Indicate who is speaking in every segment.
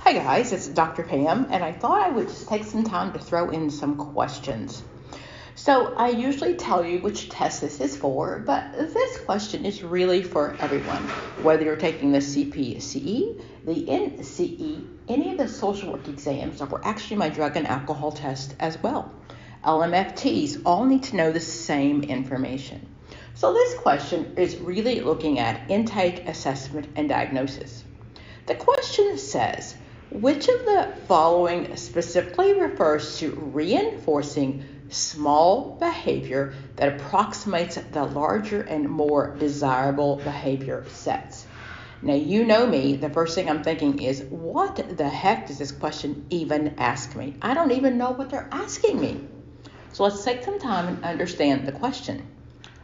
Speaker 1: Hi guys, it's Dr. Pam, and I thought I would just take some time to throw in some questions. So I usually tell you which test this is for, but this question is really for everyone, whether you're taking the CPCE, the NCE, any of the social work exams, or actually my drug and alcohol test as well. LMFTs all need to know the same information. So this question is really looking at intake, assessment, and diagnosis. The question says, which of the following specifically refers to reinforcing small behavior that approximates the larger and more desirable behavior sets? Now, you know me, the first thing I'm thinking is, what the heck does this question even ask me? I don't even know what they're asking me. So let's take some time and understand the question.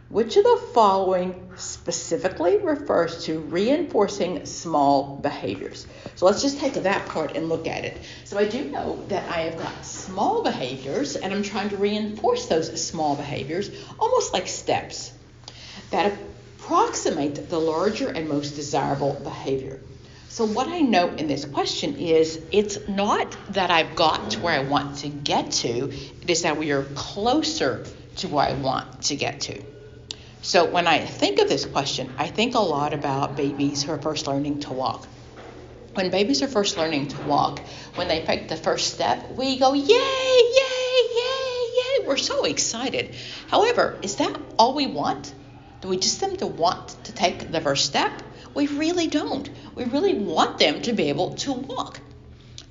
Speaker 1: Which of the following specifically refers to reinforcing small behaviors? So let's just take that part and look at it. So I do know that I have got small behaviors, and I'm trying to reinforce those small behaviors, almost like steps, that approximate the larger and most desirable behavior. So what I know in this question is, it's not that I've got to where I want to get to, it is that we are closer to where I want to get to. So when I think of this question, I think a lot about babies who are first learning to walk. When babies are first learning to walk, when they take the first step, we go, yay, yay, yay, yay. We're so excited. However, is that all we want? Do we just them to want to take the first step? We really don't. We really want them to be able to walk.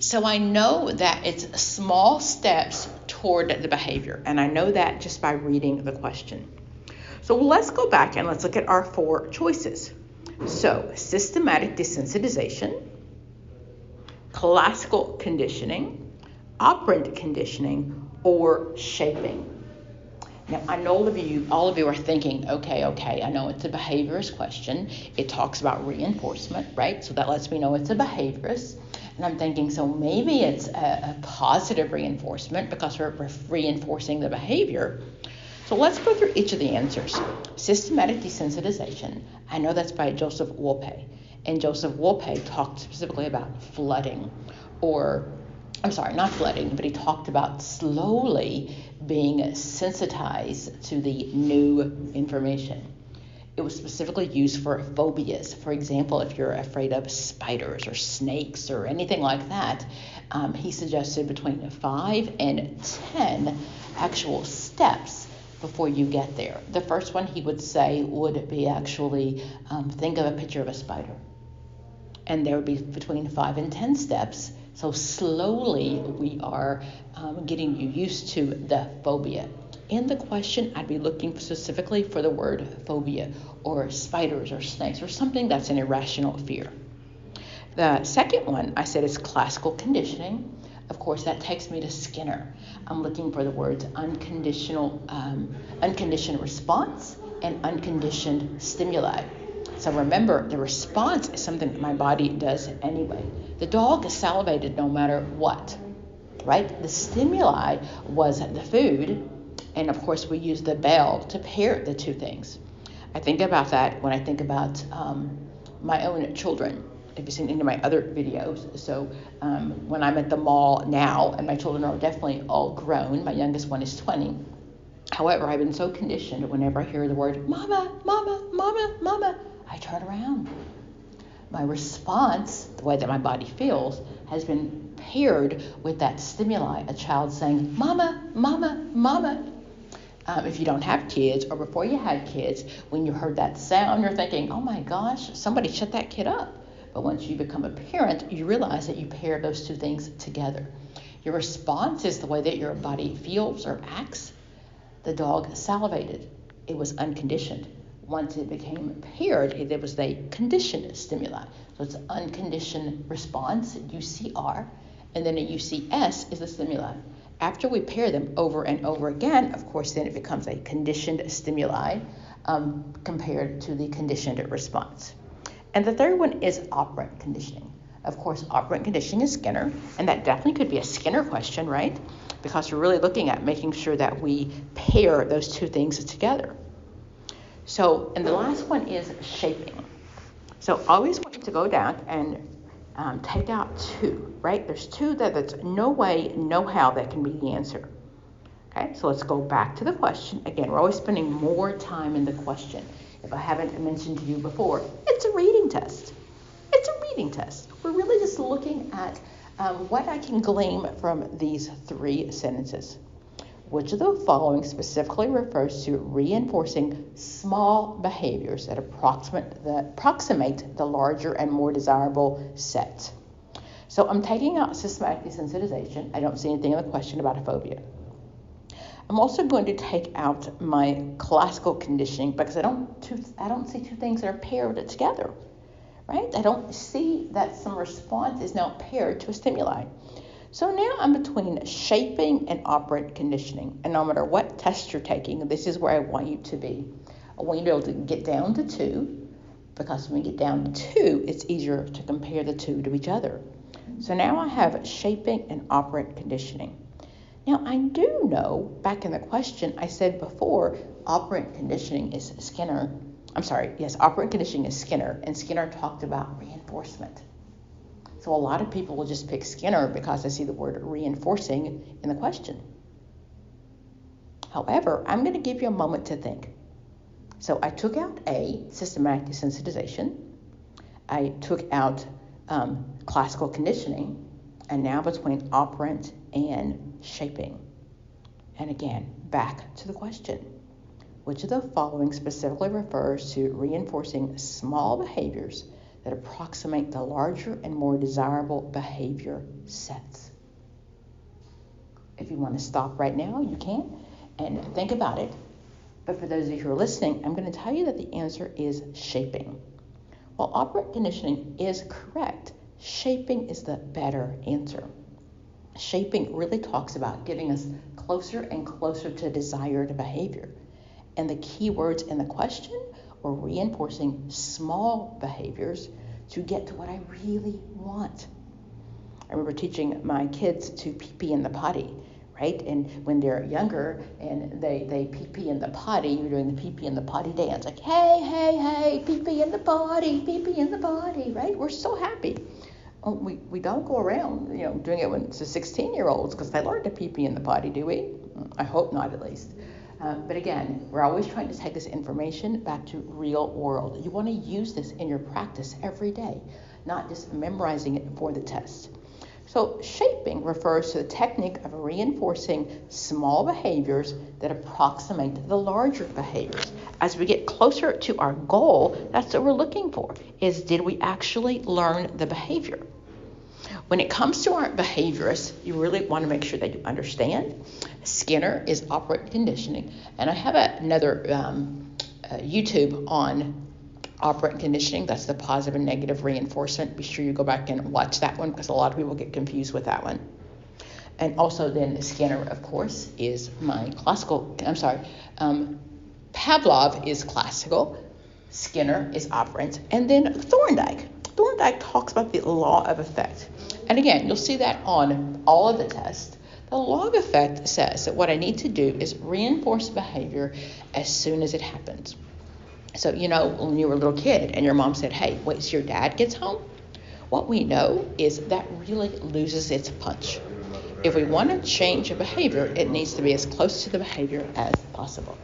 Speaker 1: So I know that it's small steps toward the behavior, and I know that just by reading the question. So let's go back and let's look at our four choices. So systematic desensitization, classical conditioning, operant conditioning, or shaping. Now, I know all of you are thinking, okay, I know it's a behaviorist question. It talks about reinforcement, right? So that lets me know it's a behaviorist. And I'm thinking, so maybe it's a positive reinforcement because we're reinforcing the behavior. So let's go through each of the answers. Systematic desensitization, I know that's by Joseph Wolpe. And Joseph Wolpe talked specifically about flooding, not flooding, but he talked about slowly being sensitized to the new information. It was specifically used for phobias. For example, if you're afraid of spiders or snakes or anything like that, he suggested between 5 and 10 actual steps before you get there. The first one he would say would be actually think of a picture of a spider. And there would be between 5 and 10 steps. So slowly we are getting you used to the phobia. In the question, I'd be looking specifically for the word phobia or spiders or snakes or something that's an irrational fear. The second one I said is classical conditioning. Of course, that takes me to Skinner. I'm looking for the words unconditioned response and unconditioned stimuli. So remember, the response is something that my body does anyway. The dog salivated no matter what, right? The stimuli was the food, and of course we use the bell to pair the two things. I think about that when I think about my own children. If you've seen any of my other videos. So when I'm at the mall now, and my children are definitely all grown, my youngest one is 20. However, I've been so conditioned whenever I hear the word mama, mama, mama, mama, I turn around. My response, the way that my body feels, has been paired with that stimuli, a child saying mama, mama, mama. If you don't have kids, or before you had kids, when you heard that sound, you're thinking, oh my gosh, somebody shut that kid up. But once you become a parent, you realize that you pair those two things together. Your response is the way that your body feels or acts. The dog salivated. It was unconditioned. Once it became paired, it was a conditioned stimuli. So it's unconditioned response, UCR, and then a UCS is the stimuli. After we pair them over and over again, of course, then it becomes a conditioned stimuli compared to the conditioned response. And the third one is operant conditioning. Of course, operant conditioning is Skinner, and that definitely could be a Skinner question, right? Because we're really looking at making sure that we pair those two things together. So, and the last one is shaping. So I always want you to go down and take out 2, right? There's 2 that's no way, no how that can be the answer. Okay, so let's go back to the question. Again, we're always spending more time in the question. If I haven't mentioned to you before, it's a reading test. It's a reading test. We're really just looking at what I can glean from these 3 sentences. Which of the following specifically refers to reinforcing small behaviors that approximate the larger and more desirable set? So I'm taking out systematic desensitization. I don't see anything in the question about a phobia. I'm also going to take out my classical conditioning because I don't see 2 things that are paired together, right? I don't see that some response is now paired to a stimuli. So now I'm between shaping and operant conditioning. And no matter what test you're taking, this is where I want you to be. I want you to be able to get down to 2, because when we get down to 2, it's easier to compare the 2 to each other. So now I have shaping and operant conditioning. Now I do know, back in the question, I said before, operant conditioning is Skinner. Operant conditioning is Skinner, and Skinner talked about reinforcement. So a lot of people will just pick Skinner because they see the word reinforcing in the question. However, I'm going to give you a moment to think. So I took out A, systematic desensitization. I took out classical conditioning, and now between operant and shaping. And again, back to the question. Which of the following specifically refers to reinforcing small behaviors that approximate the larger and more desirable behavior sets? If you want to stop right now, you can, and think about it. But for those of you who are listening, I'm going to tell you that the answer is shaping. While operant conditioning is correct, shaping is the better answer. Shaping really talks about getting us closer and closer to desired behavior. And the key words in the question were reinforcing small behaviors to get to what I really want. I remember teaching my kids to pee-pee in the potty, right? And when they're younger and they pee-pee in the potty, you're doing the pee-pee in the potty dance. Like, hey, pee-pee in the potty, right? We're so happy. We don't go around, doing it when it's the 16-year-olds because they learn to pee-pee in the potty, do we? I hope not, at least. But again, we're always trying to take this information back to real world. You want to use this in your practice every day, not just memorizing it for the test. So shaping refers to the technique of reinforcing small behaviors that approximate the larger behaviors. As we get closer to our goal, that's what we're looking for, is did we actually learn the behavior? When it comes to our behaviorists, you really want to make sure that you understand. Skinner is operant conditioning, and I have another YouTube on operant conditioning. That's the positive and negative reinforcement. Be sure you go back and watch that one because a lot of people get confused with that one. And also then Skinner, of course, is my classical. Pavlov is classical. Skinner is operant. And then Thorndike. Thorndike talks about the law of effect. And again, you'll see that on all of the tests. The law of effect says that what I need to do is reinforce behavior as soon as it happens. So, when you were a little kid and your mom said, hey, wait till your dad gets home, what we know is that really loses its punch. If we want to change a behavior, it needs to be as close to the behavior as possible.